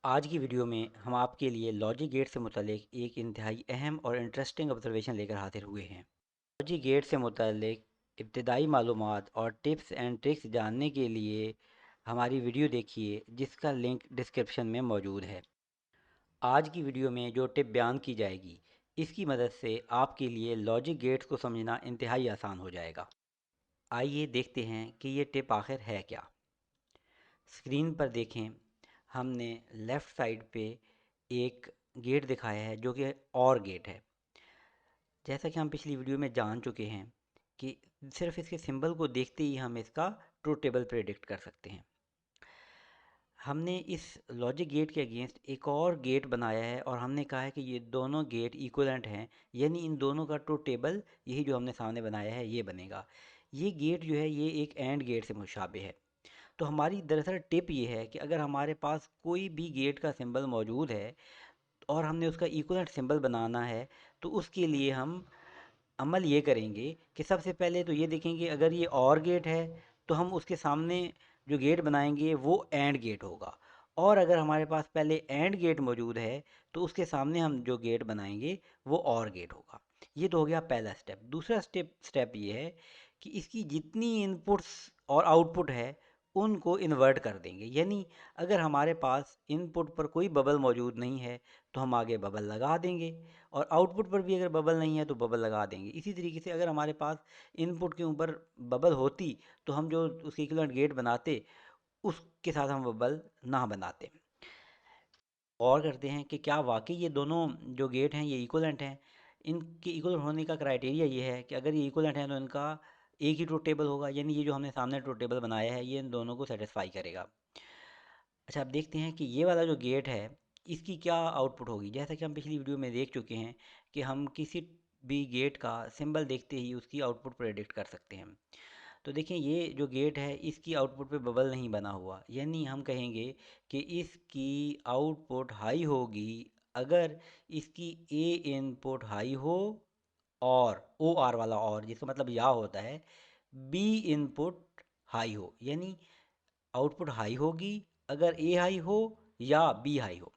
आज की वीडियो में हम आपके लिए लॉजिक गेट से मुतल्लिक एक इंतहाई अहम और इंटरेस्टिंग ऑब्जर्वेशन लेकर हाजिर हुए हैं। लॉजिक गेट से मुतल्लिक इब्तदाई मालूमात और टिप्स एंड ट्रिक्स जानने के लिए हमारी वीडियो देखिए, जिसका लिंक डिस्क्रिप्शन में मौजूद है। आज की वीडियो में जो टिप बयान की जाएगी, इसकी मदद से आपके लिए लॉजिक गेट्स को समझना इंतहाई आसान हो जाएगा। आइए देखते हैं कि ये टिप आखिर है क्या। स्क्रीन पर देखें, हमने लेफ़्ट साइड पे एक गेट दिखाया है जो कि और गेट है। जैसा कि हम पिछली वीडियो में जान चुके हैं कि सिर्फ इसके सिंबल को देखते ही हम इसका ट्रुथ टेबल प्रेडिक्ट कर सकते हैं। हमने इस लॉजिक गेट के अगेंस्ट एक और गेट बनाया है और हमने कहा है कि ये दोनों गेट इक्वलेंट हैं, यानी इन दोनों का ट्रुथ टेबल यही जो हमने सामने बनाया है ये बनेगा। ये गेट जो है ये एक एंड गेट से मुशाबे है। तो हमारी दरअसल टिप ये है कि अगर हमारे पास कोई भी गेट का सिंबल मौजूद है और हमने उसका इक्वलेंट सिंबल बनाना है, तो उसके लिए हम अमल ये करेंगे कि सबसे पहले तो ये देखेंगे अगर ये और गेट है तो हम उसके सामने जो गेट बनाएंगे वो एंड गेट होगा। और अगर हमारे पास पहले एंड गेट मौजूद है तो उसके सामने हम जो गेट बनाएंगे वो और गेट होगा। ये तो हो गया पहला स्टेप। दूसरा स्टेप ये है कि इसकी जितनी इनपुट्स और आउटपुट है उनको इन्वर्ट कर देंगे, यानी अगर हमारे पास इनपुट पर कोई बबल मौजूद नहीं है तो हम आगे बबल लगा देंगे, और आउटपुट पर भी अगर बबल नहीं है तो बबल लगा देंगे। इसी तरीके से अगर हमारे पास इनपुट के ऊपर बबल होती तो हम जो उसके इक्विवेलेंट गेट बनाते उसके साथ हम बबल ना बनाते। और करते हैं कि क्या वाकई ये दोनों जो गेट हैं ये इक्वलेंट हैं। इनके इक्वलेंट होने का क्राइटेरिया ये है कि अगर ये इक्वलेंट हैं तो इनका एक ही ट्रुथ टेबल होगा, यानी ये जो हमने सामने ट्रुथ टेबल बनाया है ये इन दोनों को सेटिस्फाई करेगा। अच्छा, अब देखते हैं कि ये वाला जो गेट है इसकी क्या आउटपुट होगी। जैसा कि हम पिछली वीडियो में देख चुके हैं कि हम किसी भी गेट का सिंबल देखते ही उसकी आउटपुट प्रेडिक्ट कर सकते हैं। तो देखें, ये जो गेट है इसकी आउटपुट पे बबल नहीं बना हुआ, यानी हम कहेंगे कि इसकी आउटपुट हाई होगी अगर इसकी ए इनपुट हाई हो और ओ आर वाला और जिसका मतलब या होता है बी इनपुट हाई हो, यानी आउटपुट हाई होगी अगर ए हाई हो या बी हाई हो।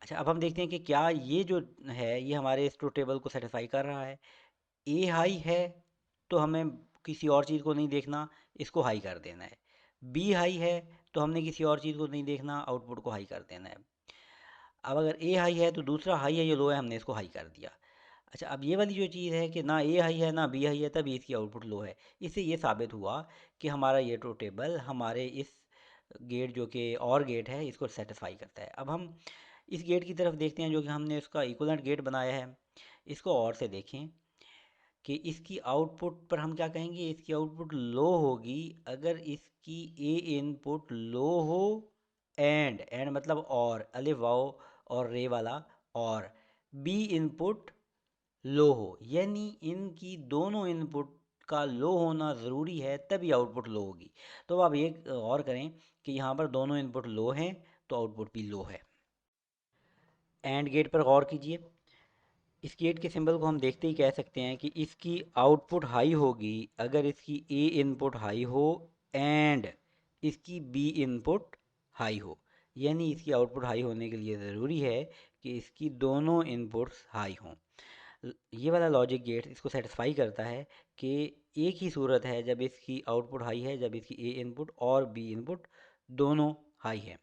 अच्छा, अब हम देखते हैं कि क्या ये जो है ये हमारे इस ट्रुथ टेबल को सेटिस्फाई कर रहा है। ए हाई है तो हमें किसी और चीज़ को नहीं देखना, इसको हाई कर देना है। बी हाई है तो हमने किसी और चीज़ को नहीं देखना, आउटपुट को हाई कर देना है। अब अगर ए हाई है तो दूसरा हाई है, ये लो है, हमने इसको हाई कर दिया। अच्छा, अब ये वाली जो चीज़ है कि ना ए हाई है ना बी हाई है, तभी इसकी आउटपुट लो है। इससे ये साबित हुआ कि हमारा ये ट्रुथ टेबल हमारे इस गेट जो कि और गेट है इसको सेटिस्फाई करता है। अब हम इस गेट की तरफ देखते हैं जो कि हमने उसका इक्वलेंट गेट बनाया है। इसको और से देखें कि इसकी आउटपुट पर हम क्या कहेंगे, इसकी आउटपुट लो होगी अगर इसकी ए इनपुट लो हो एंड मतलब और अलिफ वाओ और रे वाला, और बी इनपुट लो हो, यानी इनकी दोनों इनपुट का लो होना ज़रूरी है तभी आउटपुट लो होगी। तो अब आप ये और करें कि यहाँ पर दोनों इनपुट लो हैं तो आउटपुट भी लो है। एंड गेट पर गौर कीजिए। इस गेट के सिंबल को हम देखते ही कह सकते हैं कि इसकी आउटपुट हाई होगी अगर इसकी ए इनपुट हाई हो एंड इसकी बी इनपुट हाई हो, यानी इसकी आउटपुट हाई होने के लिए ज़रूरी है कि इसकी दोनों इनपुट्स हाई हों। ये वाला लॉजिक गेट इसको सेटिस्फाई करता है कि एक ही सूरत है जब इसकी आउटपुट हाई है, जब इसकी ए इनपुट और बी इनपुट दोनों हाई है।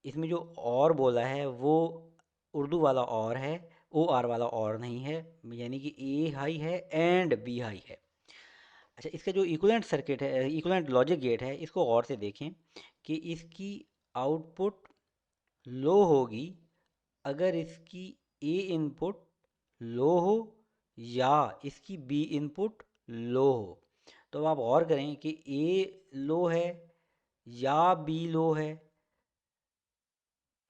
इसमें जो और बोला है वो उर्दू वाला और है, ओ आर वाला और नहीं है, यानी कि ए हाई है एंड बी हाई है। अच्छा, इसका जो इक्वलेंट सर्किट है, इक्वलेंट लॉजिक गेट है, इसको गौर से देखें कि इसकी आउटपुट लो होगी अगर इसकी ए इनपुट लो हो या इसकी बी इनपुट लो हो। तो अब आप गौर करें कि ए लो है या बी लो है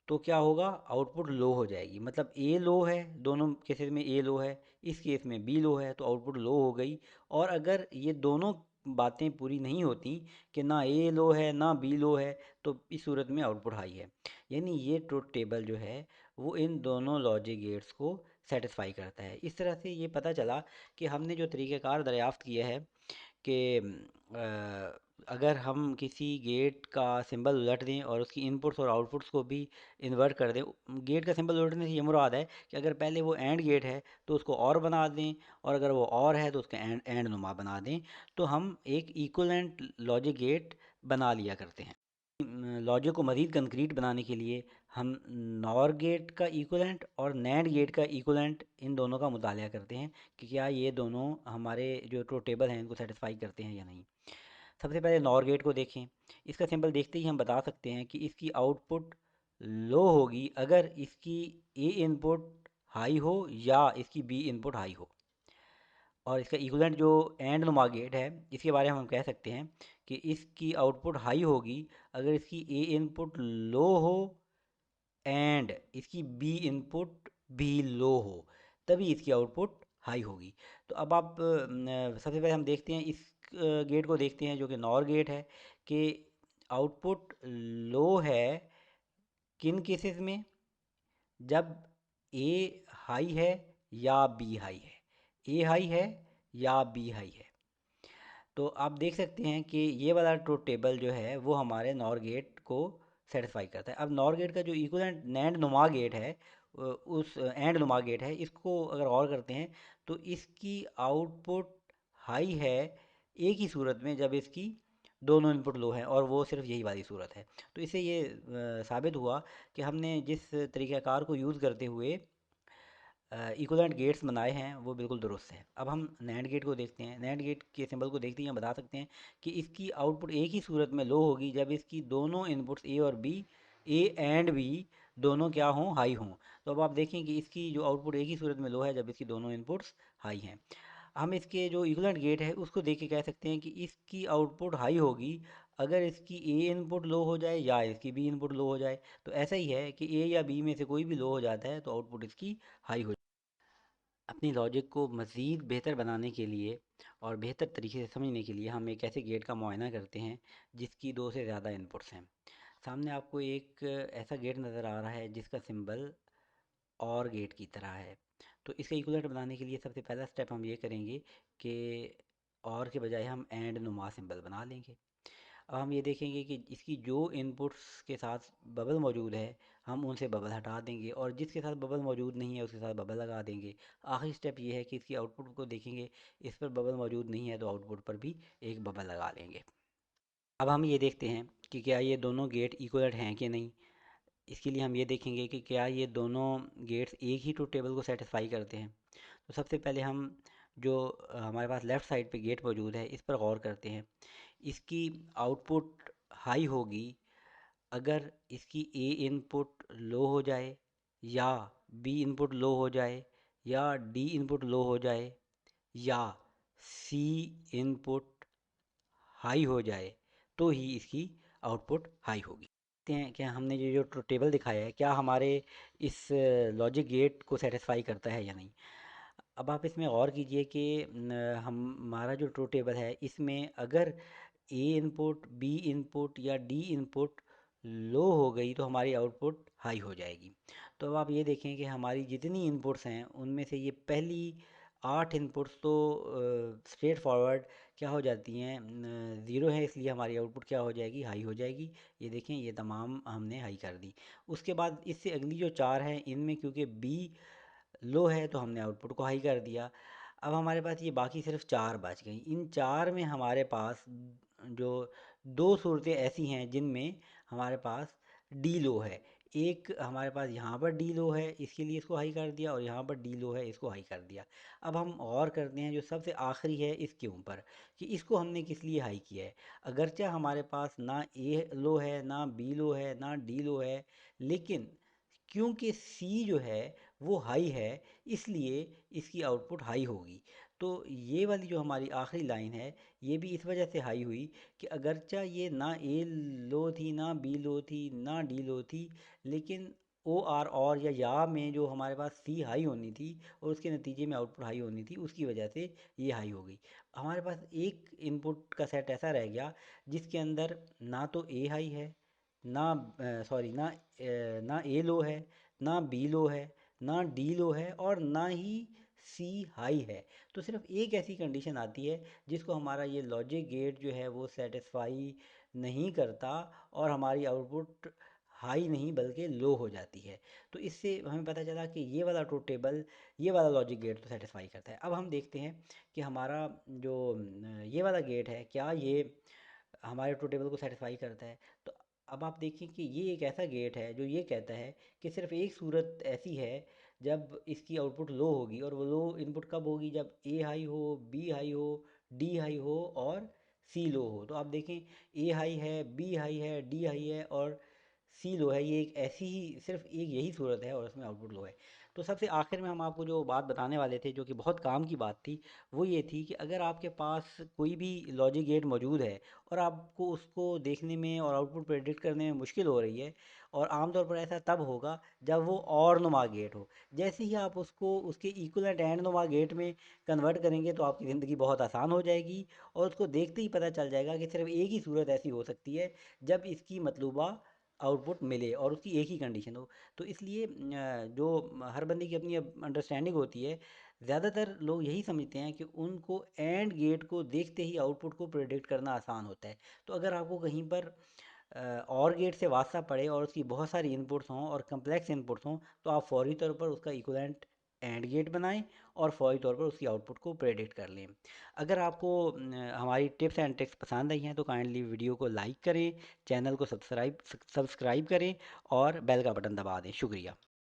तो क्या होगा, आउटपुट लो हो जाएगी। मतलब ए लो है, दोनों केसेस में ए लो है, इस केस में बी लो है तो आउटपुट लो हो गई। और अगर ये दोनों बातें पूरी नहीं होती कि ना ए लो है ना बी लो है, तो इस सूरत में आउटपुट हाई है। यानी ये ट्रुथ टेबल जो है वो इन दोनों लॉजिक गेट्स को सेटिस्फाई करता है। इस तरह से ये पता चला कि हमने जो तरीक़ेकार दरियाफ़्त किया है कि अगर हम किसी गेट का सिंबल उलट दें और उसकी इनपुट्स और आउटपुट्स को भी इन्वर्ट कर दें, गेट का सिंबल उलटने से ये मुराद है कि अगर पहले वो एंड गेट है तो उसको और बना दें, और अगर वो और है तो उसका एंड नुमा बना दें, तो हम एक इक्वलेंट लॉजिक गेट बना लिया करते हैं। लॉजिक को मज़ीद कंक्रीट बनाने के लिए हम नॉर गेट का इक्वलेंट और नैंड गेट का इक्वलेंट इन दोनों का मुताला करते हैं कि क्या ये दोनों हमारे जो ट्रुथ टेबल हैं इनको सेटिस्फाई करते हैं या नहीं। सबसे पहले नॉर गेट को देखें। इसका सिंबल देखते ही हम बता सकते हैं कि इसकी आउटपुट लो होगी अगर इसकी ए इनपुट हाई हो या इसकी बी इनपुट हाई हो। और इसका इक्विवेलेंट जो एंड नुमा गेट है, इसके बारे में हम कह सकते हैं कि इसकी आउटपुट हाई होगी अगर इसकी ए इनपुट लो हो एंड इसकी बी इनपुट भी लो हो, तभी इसकी आउटपुट हाई होगी। तो अब आप सबसे पहले हम देखते हैं इस गेट को देखते हैं जो कि नॉर गेट है, कि आउटपुट लो है किन केसेस में, जब ए हाई है या बी हाई है, ए हाई है या बी हाई है। तो आप देख सकते हैं कि ये वाला ट्रुथ टेबल जो है वो हमारे नॉर गेट को सेटिस्फाई करता है। अब नॉर गेट का जो इक्वलेंट नैंड नुमा गेट है, उस एंड नुमा गेट है, इसको अगर गौर करते हैं तो इसकी आउटपुट हाई है एक ही सूरत में, जब इसकी दोनों इनपुट लो हैं, और वो सिर्फ यही वाली सूरत है। तो इससे ये साबित हुआ कि हमने जिस तरीक़ाकार को यूज़ करते हुए इक्विवेलेंट गेट्स बनाए हैं वो बिल्कुल दुरुस्त है। अब हम नैंड गेट को देखते हैं। नैंड गेट के सिंबल को देखते ही हम बता सकते हैं कि इसकी आउटपुट एक ही सूरत में लो होगी जब इसकी दोनों इनपुट्स ए और बी, ए एंड बी दोनों क्या हों, हाई हों। तो अब आप देखें कि इसकी जो आउटपुट एक ही सूरत में लो है जब इसकी दोनों इनपुट्स हाई हैं। हम इसके जो इक्विवेलेंट गेट है उसको देख के कह सकते हैं कि इसकी आउटपुट हाई होगी अगर इसकी ए इनपुट लो हो जाए या इसकी बी इनपुट लो हो जाए। तो ऐसा ही है कि ए या बी में से कोई भी लो हो जाता है तो आउटपुट इसकी हाई हो। अपनी लॉजिक को मज़ीद बेहतर बनाने के लिए और बेहतर तरीके से समझने के लिए हम एक ऐसे गेट का मुआयना करते हैं जिसकी दो से ज़्यादा इनपुट्स हैं। सामने आपको एक ऐसा गेट नज़र आ रहा है जिसका सिंबल और गेट की तरह है। तो इसका इक्विवेलेंट बनाने के लिए सबसे पहला स्टेप हम ये करेंगे कि और के बजाय हम एंड नुमा सिंबल बना लेंगे। अब हम ये देखेंगे कि इसकी जो इनपुट्स के साथ बबल मौजूद है हम उनसे बबल हटा देंगे, और जिसके साथ बबल मौजूद नहीं है उसके साथ बबल लगा देंगे। आखिरी स्टेप ये है कि इसकी आउटपुट को देखेंगे, इस पर बबल मौजूद नहीं है तो आउटपुट पर भी एक बबल लगा लेंगे। अब हम ये देखते हैं कि क्या ये दोनों गेट इक्वलेंट हैं कि नहीं। इसके लिए हम ये देखेंगे कि क्या ये दोनों गेट्स एक ही ट्रुथ टेबल को सेटिस्फाई करते हैं। तो सबसे पहले हम जो हमारे पास लेफ़्ट साइड पे गेट मौजूद है इस पर गौर करते हैं। इसकी आउटपुट हाई होगी अगर इसकी ए इनपुट लो हो जाए या बी इनपुट लो हो जाए या डी इनपुट लो हो जाए या सी इनपुट हाई हो जाए, तो ही इसकी आउटपुट हाई होगी। देखते हैं क्या हमने ये जो टेबल दिखाया है क्या हमारे इस लॉजिक गेट को सेटिस्फाई करता है या नहीं। अब आप इसमें गौर कीजिए कि हमारा जो ट्रू टेबल है इसमें अगर ए इनपुट, बी इनपुट या डी इनपुट लो हो गई तो हमारी आउटपुट हाई हो जाएगी। तो अब आप ये देखें कि हमारी जितनी इनपुट्स हैं उनमें से ये पहली 8 इनपुट्स तो स्ट्रेट फॉरवर्ड क्या हो जाती हैं, ज़ीरो है, इसलिए हमारी आउटपुट क्या हो जाएगी, हाई हो जाएगी। ये देखें ये तमाम हमने हाई कर दी। उसके बाद इससे अगली जो 4 हैं इनमें क्योंकि बी लो है तो हमने आउटपुट को हाई कर दिया। अब हमारे पास ये बाकी सिर्फ 4 बच गई। इन 4 में हमारे पास जो दो सूरतें ऐसी हैं जिनमें हमारे पास डी लो है। एक हमारे पास यहाँ पर डी लो है, इसके लिए इसको हाई कर दिया, और यहाँ पर डी लो है, इसको हाई कर दिया। अब हम और करते हैं जो सबसे आखिरी है इसके ऊपर, कि इसको हमने किस लिए हाई किया है। अगरचे हमारे पास ना ए लो है, ना बी लो है, ना डी लो है, लेकिन क्योंकि सी जो है वो हाई है इसलिए इसकी आउटपुट हाई होगी। तो ये वाली जो हमारी आखिरी लाइन है ये भी इस वजह से हाई हुई कि अगरचा ये ना ए लो थी, ना बी लो थी, ना डी लो थी, लेकिन ओ आर और या में जो हमारे पास सी हाई होनी थी और उसके नतीजे में आउटपुट हाई होनी थी, उसकी वजह से ये हाई हो गई। हमारे पास एक इनपुट का सेट ऐसा रह गया जिसके अंदर ना तो ए हाई है, ना सॉरी ना ना ए लो है, ना बी लो है, ना डी लो है, और ना ही सी हाई है, तो सिर्फ एक ऐसी कंडीशन आती है जिसको हमारा ये लॉजिक गेट जो है वो सेटिस्फाई नहीं करता और हमारी आउटपुट हाई नहीं बल्कि लो हो जाती है। तो इससे हमें पता चला कि ये वाला ट्रुथ टेबल, ये वाला लॉजिक गेट तो सेटिस्फाई करता है। अब हम देखते हैं कि हमारा जो ये वाला गेट है, क्या ये हमारे ट्रू टेबल को सेटिस्फाई करता है। तो अब आप देखिए कि ये एक ऐसा गेट है जो ये कहता है कि सिर्फ एक सूरत ऐसी है जब इसकी आउटपुट लो होगी, और वो लो इनपुट कब होगी, जब ए हाई हो, बी हाई हो, डी हाई हो और सी लो हो। तो आप देखें, ए हाई है, बी हाई है, डी हाई है और सी लो है। ये एक ऐसी ही सिर्फ एक यही सूरत है और उसमें आउटपुट लो है। तो सबसे आखिर में हम आपको जो बात बताने वाले थे, जो कि बहुत काम की बात थी, वो ये थी कि अगर आपके पास कोई भी लॉजिक गेट मौजूद है और आपको उसको देखने में और आउटपुट प्रेडिक्ट करने में मुश्किल हो रही है, और आमतौर पर ऐसा तब होगा जब वो और नुमा गेट हो। जैसे ही आप उसको उसके इक्वलेंट एंड नुमा गेट में कन्वर्ट करेंगे तो आपकी ज़िंदगी बहुत आसान हो जाएगी, और उसको देखते ही पता चल जाएगा कि सिर्फ एक ही सूरत ऐसी हो सकती है जब इसकी मतलूबा आउटपुट मिले और उसकी एक ही कंडीशन हो। तो इसलिए जो हर बंदे की अपनी अंडरस्टैंडिंग होती है, ज़्यादातर लोग यही समझते हैं कि उनको एंड गेट को देखते ही आउटपुट को प्रेडिक्ट करना आसान होता है। तो अगर आपको कहीं पर और गेट से वास्ता पड़े और उसकी बहुत सारी इनपुट्स हों और कम्प्लेक्स इनपुट्स हों, तो आप फौरी तौर पर उसका इक्वलेंट एंड गेट बनाएं और फौरी तौर पर उसकी आउटपुट को प्रेडिक्ट कर लें। अगर आपको हमारी टिप्स एंड ट्रिक्स पसंद आई हैं तो काइंडली वीडियो को लाइक करें, चैनल को सब्सक्राइब सब्सक्राइब करें और बेल का बटन दबा दें। शुक्रिया।